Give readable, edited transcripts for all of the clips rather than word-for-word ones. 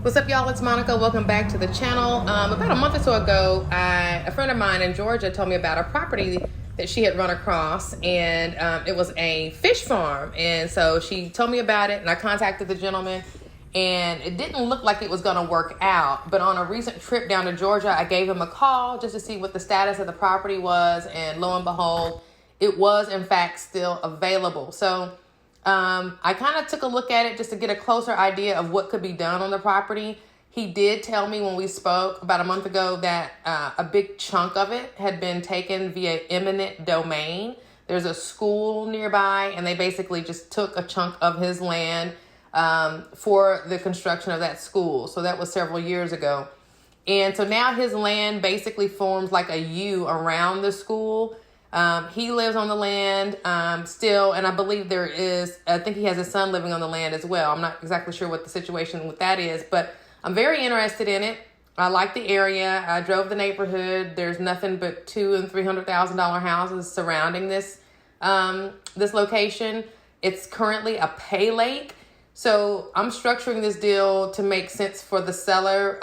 What's up, y'all? It's Monica. Welcome back to the channel. About a month or so ago, a friend of mine in Georgia told me about a property that she had run across, and it was a fish farm. And so she told me about it, and I contacted the gentleman, and it didn't look like it was going to work out. But on a recent trip down to Georgia, I gave him a call just to see what the status of the property was, and lo and behold, it was in fact still available. So I kind of took a look at it just to get a closer idea of what could be done on the property. He did tell me when we spoke about a month ago that a big chunk of it had been taken via eminent domain. There's a school nearby, and they basically just took a chunk of his land for the construction of that school. So that was several years ago. And so now his land basically forms like a U around the school. He lives on the land still, and I believe I think he has a son living on the land as well. I'm not exactly sure what the situation with that is, but I'm very interested in it. I like the area. I drove the neighborhood. There's nothing but $200,000 and $300,000 houses surrounding this location. It's currently a pay lake. So I'm structuring this deal to make sense for the seller.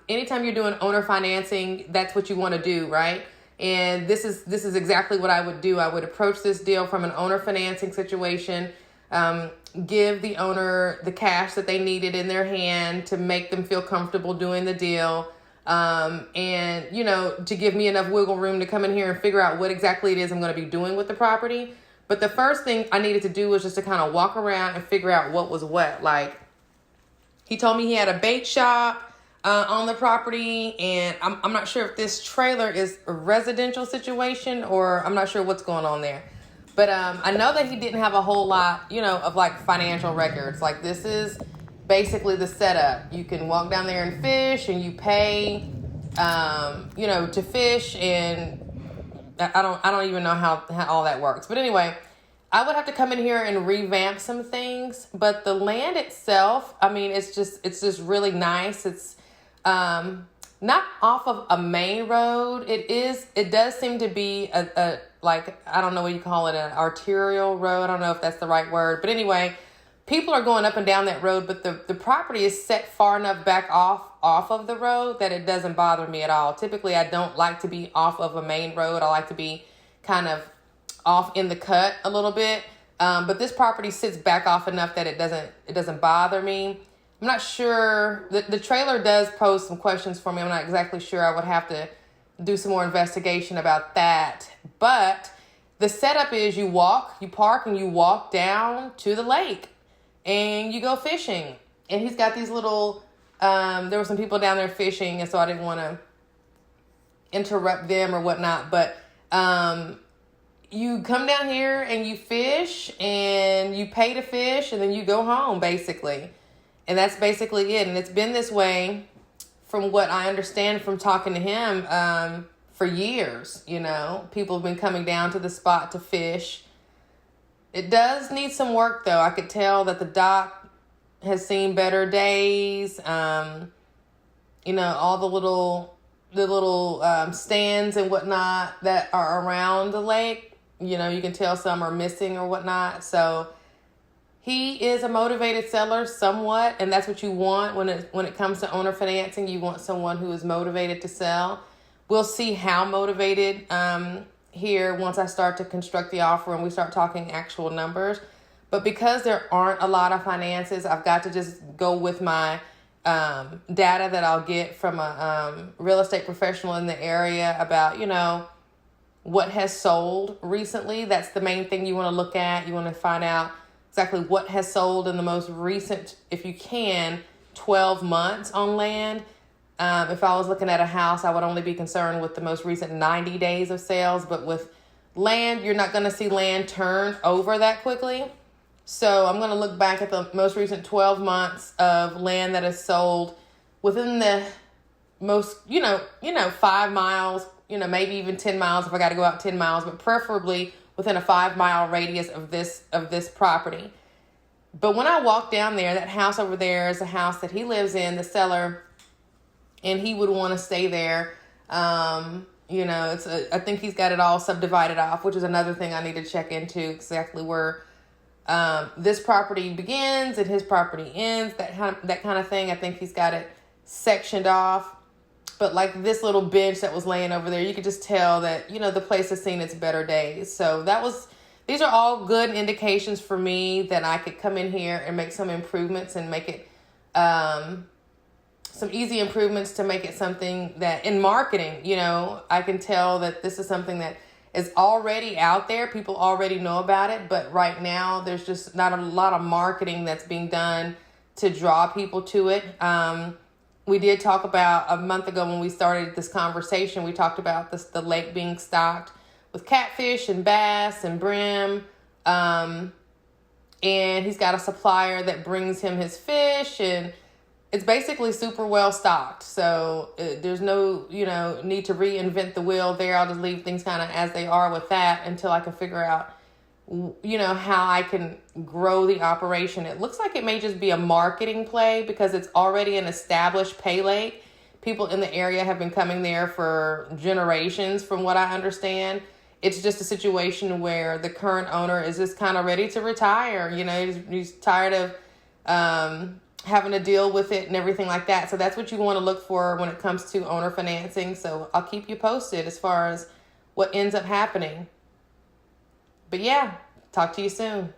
Anytime you're doing owner financing, that's what you want to do, right? And this is exactly what I would do. I would approach this deal from an owner financing situation, give the owner the cash that they needed in their hand to make them feel comfortable doing the deal, and, to give me enough wiggle room to come in here and figure out what exactly it is I'm going to be doing with the property. But the first thing I needed to do was just to kind of walk around and figure out what was what. Like, he told me he had a bait shop on the property, and I'm not sure if this trailer is a residential situation or I'm not sure what's going on there. But I know that he didn't have a whole lot, of like financial records. Like, this is basically the setup. You can walk down there and fish, and you pay, to fish, and I don't even know how all that works. But anyway, I would have to come in here and revamp some things. But the land itself, I mean, it's just really nice. It's not off of a main road. It does seem to be a like, I don't know what you call it, an arterial road. I don't know if that's the right word, but anyway, people are going up and down that road, but the property is set far enough back off of the road that it doesn't bother me at all. Typically, I don't like to be off of a main road. I like to be kind of off in the cut a little bit. But this property sits back off enough that it doesn't bother me. I'm not sure. The trailer does pose some questions for me. I'm not exactly sure. I would have to do some more investigation about that. But the setup is you park and you walk down to the lake and you go fishing. And he's got these little, there were some people down there fishing, and so I didn't want to interrupt them or whatnot. But you come down here and you fish and you pay to fish, and then you go home, basically. And that's basically it. And it's been this way, from what I understand from talking to him, for years. People have been coming down to the spot to fish. It does need some work, though. I could tell that the dock has seen better days. All the little stands and whatnot that are around the lake, you can tell some are missing or whatnot. So he is a motivated seller somewhat, and that's what you want when it comes to owner financing. You want someone who is motivated to sell. We'll see how motivated here once I start to construct the offer and we start talking actual numbers. But because there aren't a lot of finances, I've got to just go with my data that I'll get from a real estate professional in the area about, what has sold recently. That's the main thing you want to look at. You want to find out exactly what has sold in the most recent, if you can, 12 months on land. If I was looking at a house, I would only be concerned with the most recent 90 days of sales. But with land, you're not going to see land turn over that quickly. So I'm going to look back at the most recent 12 months of land that is sold within the most, 5 miles, maybe even 10 miles if I got to go out 10 miles, but preferably within a 5-mile radius of this property. But when I walk down there, that house over there is a house that he lives in, the seller, and he would want to stay there. I think he's got it all subdivided off, which is another thing I need to check into, exactly where this property begins and his property ends, that kind of thing. I think he's got it sectioned off. But like this little bench that was laying over there, you could just tell that, the place has seen its better days. So these are all good indications for me that I could come in here and make some improvements and make it, some easy improvements to make it something that in marketing, I can tell that this is something that is already out there. People already know about it, but right now there's just not a lot of marketing that's being done to draw people to it. We did talk about a month ago when we started this conversation, we talked about the lake being stocked with catfish and bass and brim. And he's got a supplier that brings him his fish, and it's basically super well stocked. So there's no, need to reinvent the wheel there. I'll just leave things kind of as they are with that until I can figure out, how I can grow the operation. It looks like it may just be a marketing play because it's already an established pay lake. People in the area have been coming there for generations, from what I understand. It's just a situation where the current owner is just kind of ready to retire. He's tired of having to deal with it and everything like that. So that's what you want to look for when it comes to owner financing. So I'll keep you posted as far as what ends up happening. But yeah, talk to you soon.